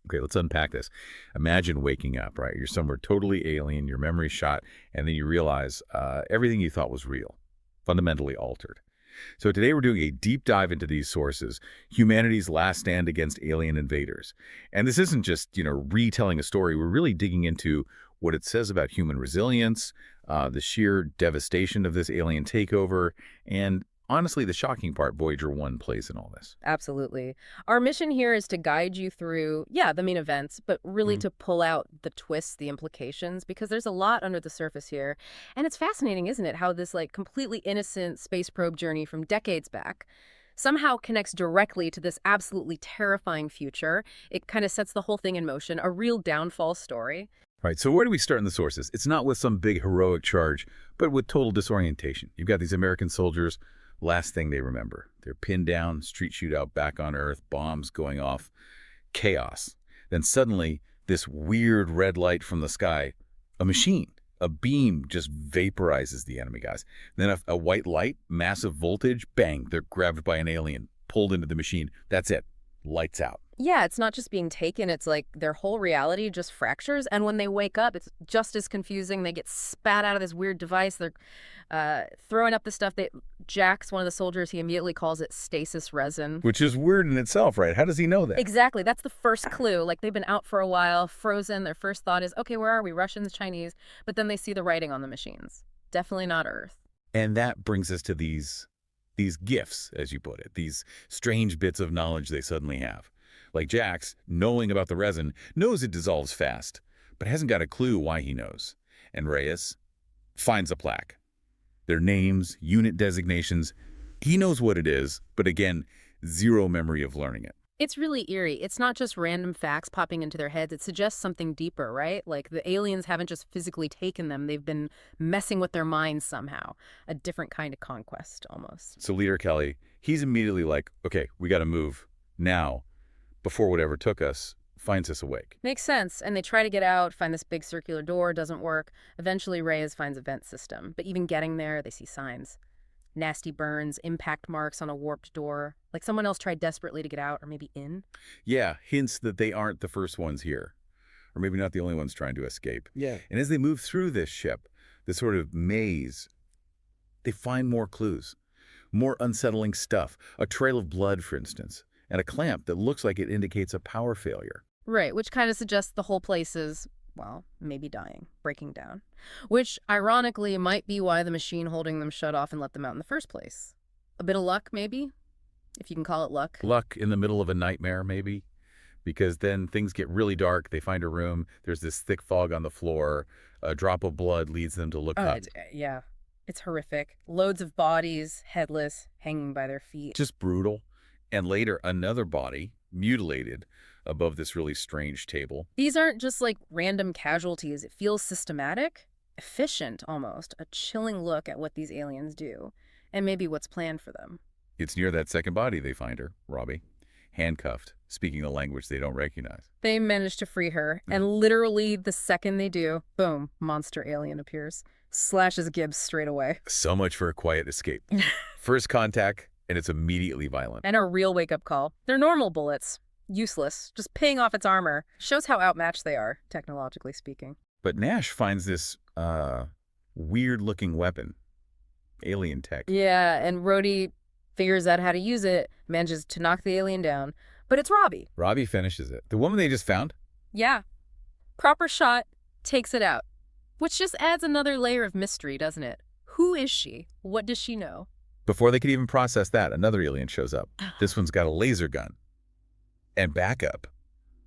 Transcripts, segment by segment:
Okay, let's unpack this. Imagine waking up, right? You're somewhere totally alien, your memory's shot, and then you realize everything you thought was real, fundamentally altered. So today we're doing a deep dive into these sources, humanity's last stand against alien invaders. And this isn't just, retelling a story. We're really digging into what it says about human resilience, the sheer devastation of this alien takeover, and honestly, the shocking part Voyager 1 plays in all this. Absolutely. Our mission here is to guide you through, yeah, the main events, but really to pull out the twists, the implications, because there's a lot under the surface here. And it's fascinating, isn't it, how this like completely innocent space probe journey from decades back somehow connects directly to this absolutely terrifying future. It kind of sets the whole thing in motion, a real downfall story. Right, so where do we start in the sources? It's not with some big heroic charge, but with total disorientation. You've got these American soldiers, last thing they remember. They're pinned down, street shootout back on Earth, bombs going off, chaos. Then suddenly, this weird red light from the sky, a machine, a beam just vaporizes the enemy guys. Then a white light, massive voltage, bang, they're grabbed by an alien, pulled into the machine. That's it, lights out. Yeah, it's not just being taken, it's like their whole reality just fractures. And when they wake up, it's just as confusing. They get spat out of this weird device. They're throwing up the stuff that Jack's, one of the soldiers, he immediately calls it stasis resin. Which is weird in itself, right? How does he know that? Exactly. That's the first clue. Like they've been out for a while, frozen. Their first thought is, okay, where are we? Russians, Chinese. But then they see the writing on the machines. Definitely not Earth. And that brings us to these gifts, as you put it, these strange bits of knowledge they suddenly have. Like Jax, knowing about the resin, knows it dissolves fast, but hasn't got a clue why he knows. And Reyes finds a plaque. Their names, unit designations. He knows what it is, but again, zero memory of learning it. It's really eerie. It's not just random facts popping into their heads. It suggests something deeper, right? Like the aliens haven't just physically taken them. They've been messing with their minds somehow. A different kind of conquest, almost. So Leader Kelly, he's immediately like, okay, we got to move now, before whatever took us finds us awake. Makes sense. And they try to get out, find this big circular door, doesn't work. Eventually, Reyes finds a vent system. But even getting there, they see signs. Nasty burns, impact marks on a warped door. Like someone else tried desperately to get out or maybe in. Yeah, hints that they aren't the first ones here. Or maybe not the only ones trying to escape. Yeah. And as they move through this ship, this sort of maze, they find more clues. More unsettling stuff. A trail of blood, for instance. And a clamp that looks like it indicates a power failure. Right, which kind of suggests the whole place is, well, maybe dying, breaking down. Which, ironically, might be why the machine holding them shut off and let them out in the first place. A bit of luck, maybe? If you can call it luck. Luck in the middle of a nightmare, maybe? Because then things get really dark, they find a room, there's this thick fog on the floor, a drop of blood leads them to look up. Yeah, it's horrific. Loads of bodies, headless, hanging by their feet. Just brutal. And later, another body, mutilated, above this really strange table. These aren't just like random casualties. It feels systematic, efficient almost, a chilling look at what these aliens do, and maybe what's planned for them. It's near that second body they find her, Robbie, handcuffed, speaking a language they don't recognize. They manage to free her, and literally the second they do, boom, monster alien appears, slashes Gibbs straight away. So much for a quiet escape. First contact, and it's immediately violent. And a real wake-up call. They're normal bullets. Useless. Just paying off its armor. Shows how outmatched they are, technologically speaking. But Nash finds this weird-looking weapon. Alien tech. Yeah, and Rhodey figures out how to use it, manages to knock the alien down. But it's Robbie. Robbie finishes it. The woman they just found? Yeah. Proper shot, takes it out. Which just adds another layer of mystery, doesn't it? Who is she? What does she know? Before they could even process that, another alien shows up. This one's got a laser gun. And backup.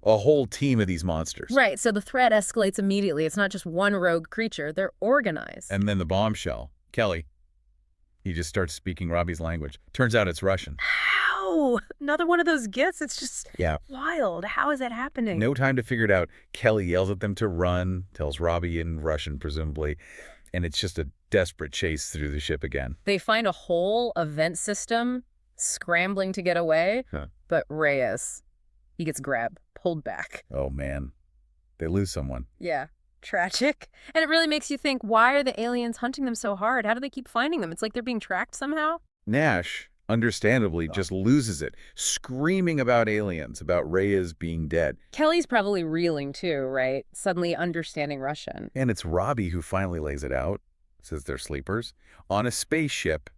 A whole team of these monsters. Right, so the threat escalates immediately. It's not just one rogue creature. They're organized. And then the bombshell. Kelly. He just starts speaking Robbie's language. Turns out it's Russian. How? Another one of those gifts? It's just Yeah. wild. How is that happening? No time to figure it out. Kelly yells at them to run, tells Robbie in Russian, presumably. And it's just a desperate chase through the ship again. They find a whole event system scrambling to get away, but Reyes, he gets grabbed, pulled back. Oh, man. They lose someone. Yeah. Tragic. And it really makes you think, why are the aliens hunting them so hard? How do they keep finding them? It's like they're being tracked somehow. Nash, understandably, just loses it, screaming about aliens, about Reyes being dead. Kelly's probably reeling too, right? Suddenly understanding Russian. And it's Robbie who finally lays it out, says they're sleepers, on a spaceship.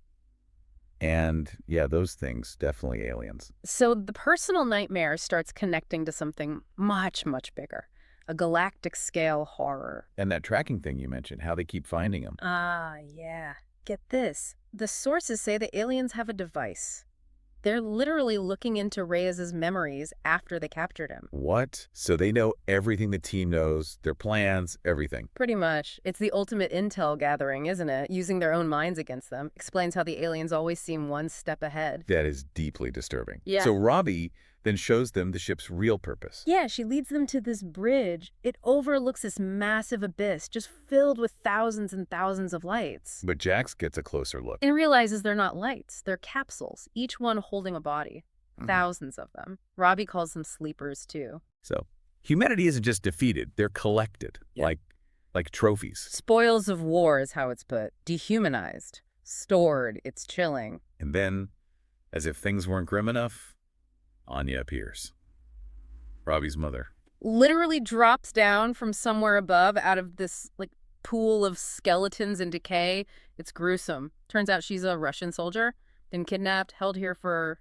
And yeah, those things, definitely aliens. So the personal nightmare starts connecting to something much, much bigger. A galactic scale horror. And that tracking thing you mentioned, how they keep finding them. Ah, yeah. Get this. The sources say the aliens have a device. They're literally looking into Reyes's memories after they captured him. What? So they know everything the team knows, their plans, everything. Pretty much. It's the ultimate intel gathering, isn't it? Using their own minds against them. Explains how the aliens always seem one step ahead. That is deeply disturbing. Yeah. So Robbie then shows them the ship's real purpose. Yeah, she leads them to this bridge. It overlooks this massive abyss, just filled with thousands and thousands of lights. But Jax gets a closer look. And realizes they're not lights, they're capsules, each one holding a body. Thousands of them. Robbie calls them sleepers, too. So humanity isn't just defeated, they're collected, like trophies. Spoils of war is how it's put. Dehumanized. Stored. It's chilling. And then, as if things weren't grim enough, Anya appears. Robbie's mother. Literally drops down from somewhere above out of this, pool of skeletons and decay. It's gruesome. Turns out she's a Russian soldier. Been kidnapped, held here for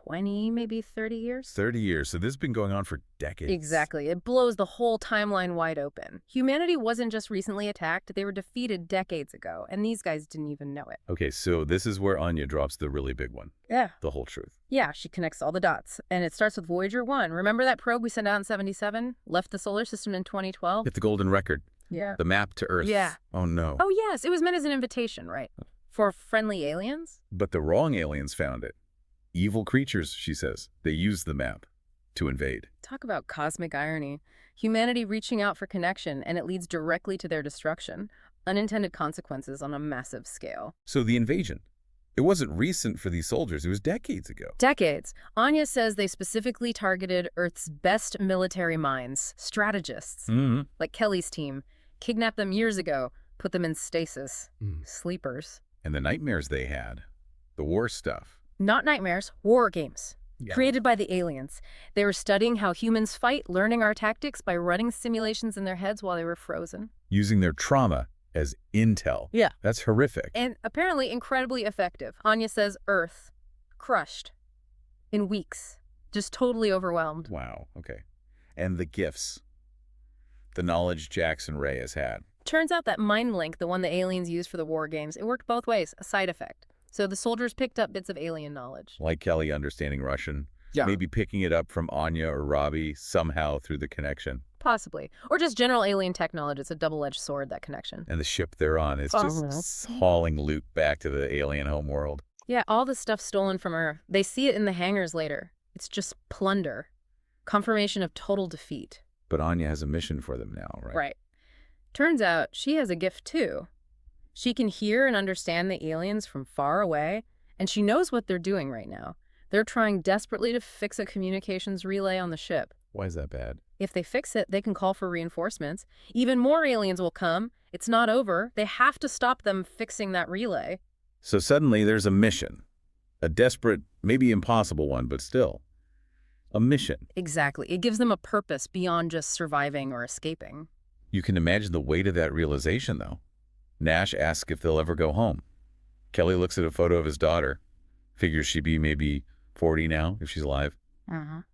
20, maybe 30 years? 30 years. So this has been going on for decades. Exactly. It blows the whole timeline wide open. Humanity wasn't just recently attacked. They were defeated decades ago, and these guys didn't even know it. Okay, so this is where Anya drops the really big one. Yeah. The whole truth. Yeah, she connects all the dots. And it starts with Voyager 1. Remember that probe we sent out in 77? Left the solar system in 2012? Hit the golden record. Yeah. The map to Earth. Yeah. Oh, no. Oh, yes. It was meant as an invitation, right? For friendly aliens? But the wrong aliens found it. Evil creatures, she says. They used the map to invade. Talk about cosmic irony. Humanity reaching out for connection, and it leads directly to their destruction. Unintended consequences on a massive scale. So the invasion, it wasn't recent for these soldiers. It was decades ago. Decades. Anya says they specifically targeted Earth's best military minds, strategists, like Kelly's team, kidnapped them years ago, put them in stasis, sleepers. And the nightmares they had, the war stuff. Not nightmares, war games. Yeah. Created by the aliens. They were studying how humans fight, learning our tactics by running simulations in their heads while they were frozen. Using their trauma as intel. Yeah. That's horrific. And apparently incredibly effective. Anya says Earth, crushed, in weeks, just totally overwhelmed. Wow, okay. And the gifts. The knowledge Jax and Reyes had. Turns out that mind link, the one the aliens used for the war games, it worked both ways, a side effect. So the soldiers picked up bits of alien knowledge. Like Kelly understanding Russian. Yeah. Maybe picking it up from Anya or Robbie somehow through the connection. Possibly. Or just general alien technology. It's a double-edged sword, that connection. And the ship they're on is just hauling Luke back to the alien homeworld. Yeah, all the stuff stolen from Earth. They see it in the hangars later. It's just plunder. Confirmation of total defeat. But Anya has a mission for them now, right? Right. Turns out she has a gift too. She can hear and understand the aliens from far away, and she knows what they're doing right now. They're trying desperately to fix a communications relay on the ship. Why is that bad? If they fix it, they can call for reinforcements. Even more aliens will come. It's not over. They have to stop them fixing that relay. So suddenly there's a mission. A desperate, maybe impossible one, but still. A mission. Exactly. It gives them a purpose beyond just surviving or escaping. You can imagine the weight of that realization, though. Nash asks if they'll ever go home. Kelly looks at a photo of his daughter. Figures she'd be maybe 40 now, if she's alive.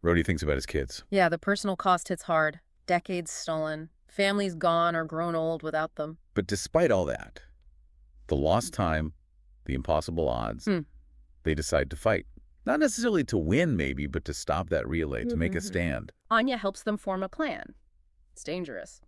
Rhodey thinks about his kids. Yeah, the personal cost hits hard. Decades stolen. Families gone or grown old without them. But despite all that, the lost time, the impossible odds, they decide to fight. Not necessarily to win, maybe, but to stop that relay, to make a stand. Anya helps them form a plan. It's dangerous.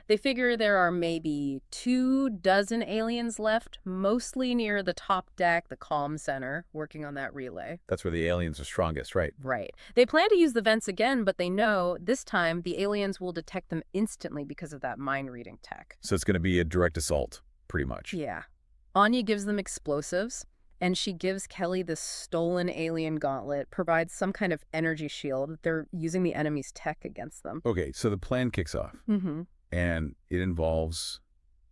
They figure there are maybe 24 aliens left, mostly near the top deck, the comm center, working on that relay. That's where the aliens are strongest, right? Right. They plan to use the vents again, but they know this time the aliens will detect them instantly because of that mind-reading tech. So it's going to be a direct assault, pretty much. Yeah. Anya gives them explosives, and she gives Kelly this stolen alien gauntlet, provides some kind of energy shield. They're using the enemy's tech against them. Okay, so the plan kicks off. And it involves,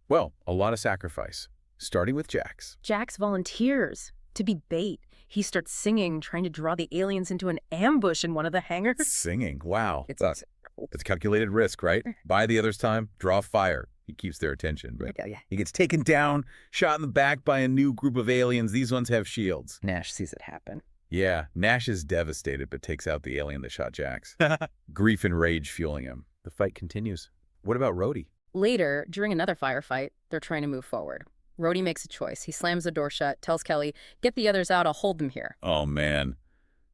well, a lot of sacrifice, starting with Jax. Jax volunteers. To be bait, he starts singing, trying to draw the aliens into an ambush in one of the hangars. Singing. Wow. It's It's calculated risk, right? Buy the other's time, draw fire. He keeps their attention, but yeah. he gets taken down, shot in the back by a new group of aliens. These ones have shields. Nash sees it happen. Yeah, Nash is devastated, but takes out the alien that shot Jax. Grief and rage fueling him. The fight continues. What about Rhodey? Later, during another firefight, they're trying to move forward. Rhodey makes a choice. He slams the door shut, tells Kelly, "Get the others out, I'll hold them here." Oh, man.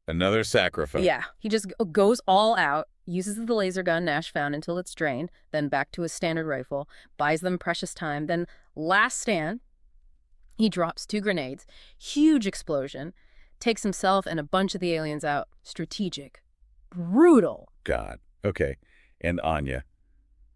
Another sacrifice. Yeah, he just goes all out, uses the laser gun Nash found until it's drained, then back to his standard rifle, buys them precious time, then last stand, he drops 2 grenades, huge explosion, takes himself and a bunch of the aliens out. Strategic. Brutal. God. Okay. And Anya.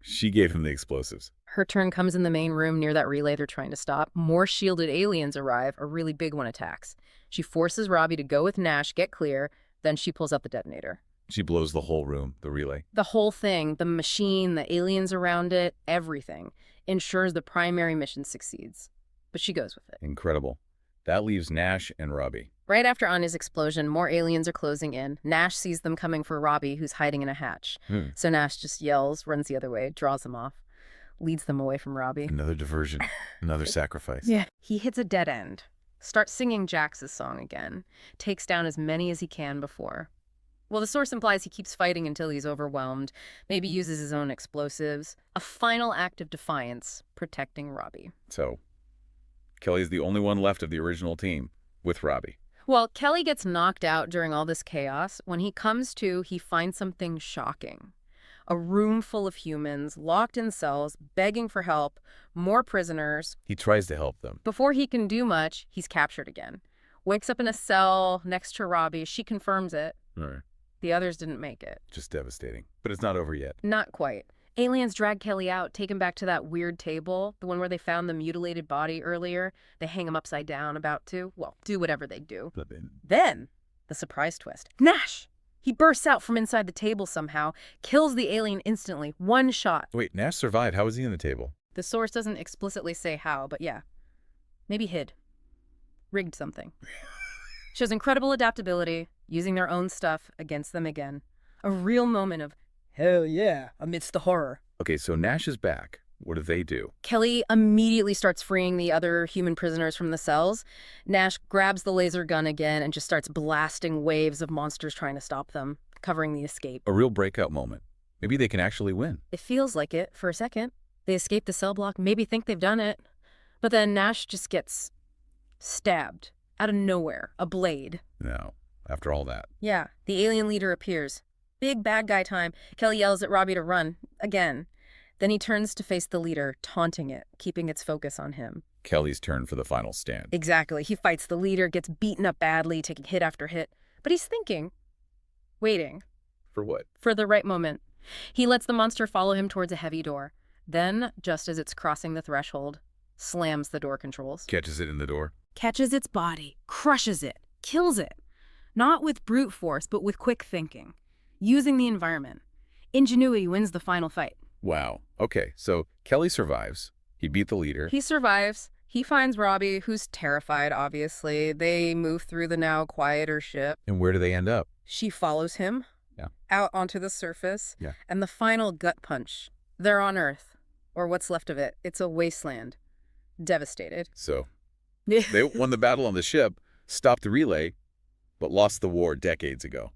She gave him the explosives. Her turn comes in the main room near that relay they're trying to stop. More shielded aliens arrive, a really big one attacks. She forces Robbie to go with Nash, get clear, then she pulls out the detonator. She blows the whole room, the relay. The whole thing, the machine, the aliens around it, everything, ensures the primary mission succeeds. But she goes with it. Incredible. That leaves Nash and Robbie. Right after Anya's explosion, more aliens are closing in. Nash sees them coming for Robbie, who's hiding in a hatch. So Nash just yells, runs the other way, draws them off, leads them away from Robbie. Another diversion. Another sacrifice. Yeah. He hits a dead end, starts singing Jax's song again, takes down as many as he can before. Well, the source implies he keeps fighting until he's overwhelmed, maybe uses his own explosives. A final act of defiance, protecting Robbie. So, Kelly's the only one left of the original team with Robbie. Well, Kelly gets knocked out during all this chaos. When he comes to, he finds something shocking. A room full of humans, locked in cells, begging for help, more prisoners. He tries to help them. Before he can do much, he's captured again. Wakes up in a cell next to Robbie. She confirms it. All right. The others didn't make it. Just devastating. But it's not over yet. Not quite. Aliens drag Kelly out, take him back to that weird table, the one where they found the mutilated body earlier. They hang him upside down, about to, well, do whatever they do. Then, the surprise twist. Nash! He bursts out from inside the table somehow, kills the alien instantly, one shot. Wait, Nash survived. How was he in the table? The source doesn't explicitly say how, but yeah. Maybe hid. Rigged something. Shows incredible adaptability, using their own stuff against them again. A real moment of, hell yeah, amidst the horror. Okay, so Nash is back. What do they do? Kelly immediately starts freeing the other human prisoners from the cells. Nash grabs the laser gun again and just starts blasting waves of monsters trying to stop them, covering the escape. A real breakout moment. Maybe they can actually win. It feels like it for a second. They escape the cell block, maybe think they've done it. But then Nash just gets stabbed out of nowhere, a blade. No, after all that. Yeah, the alien leader appears. Big bad guy time. Kelly yells at Robbie to run, again. Then he turns to face the leader, taunting it, keeping its focus on him. Kelly's turn for the final stand. Exactly. He fights the leader, gets beaten up badly, taking hit after hit. But he's thinking, waiting. For what? For the right moment. He lets the monster follow him towards a heavy door. Then, just as it's crossing the threshold, slams the door controls. Catches it in the door. Catches its body, crushes it, kills it. Not with brute force, but with quick thinking. Using the environment. Ingenuity wins the final fight. Wow. Okay, so Kelly survives. He beat the leader. He survives. He finds Robbie, who's terrified, obviously. They move through the now quieter ship. And where do they end up? She follows him out onto the surface. Yeah. And the final gut punch. They're on Earth, or what's left of it. It's a wasteland. Devastated. So, they won the battle on the ship, stopped the relay, but lost the war decades ago.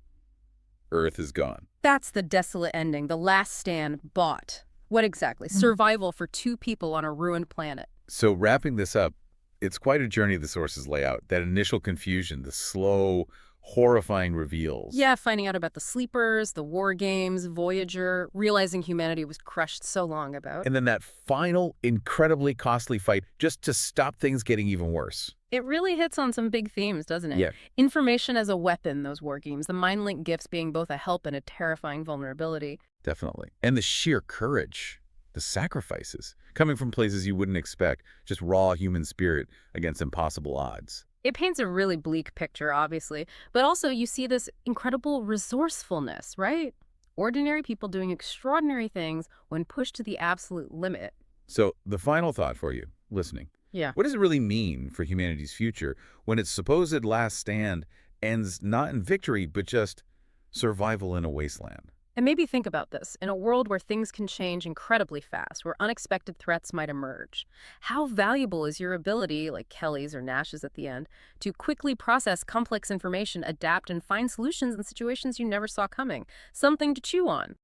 Earth is gone. That's the desolate ending, the last stand bought. What exactly? Survival for 2 people on a ruined planet. So wrapping this up, it's quite a journey the sources lay out. That initial confusion, the slow, horrifying reveals. Yeah, finding out about the sleepers, the war games, Voyager, realizing humanity was crushed so long about. And then that final, incredibly costly fight just to stop things getting even worse. It really hits on some big themes, doesn't it? Yeah. Information as a weapon, those war games. The mind-link gifts being both a help and a terrifying vulnerability. Definitely. And the sheer courage, the sacrifices, coming from places you wouldn't expect, just raw human spirit against impossible odds. It paints a really bleak picture, obviously, but also you see this incredible resourcefulness, right? Ordinary people doing extraordinary things when pushed to the absolute limit. So the final thought for you, listening, Yeah. What does it really mean for humanity's future when its supposed last stand ends not in victory, but just survival in a wasteland? And maybe think about this. In a world where things can change incredibly fast, where unexpected threats might emerge, how valuable is your ability, like Kelly's or Nash's at the end, to quickly process complex information, adapt, and find solutions in situations you never saw coming? Something to chew on.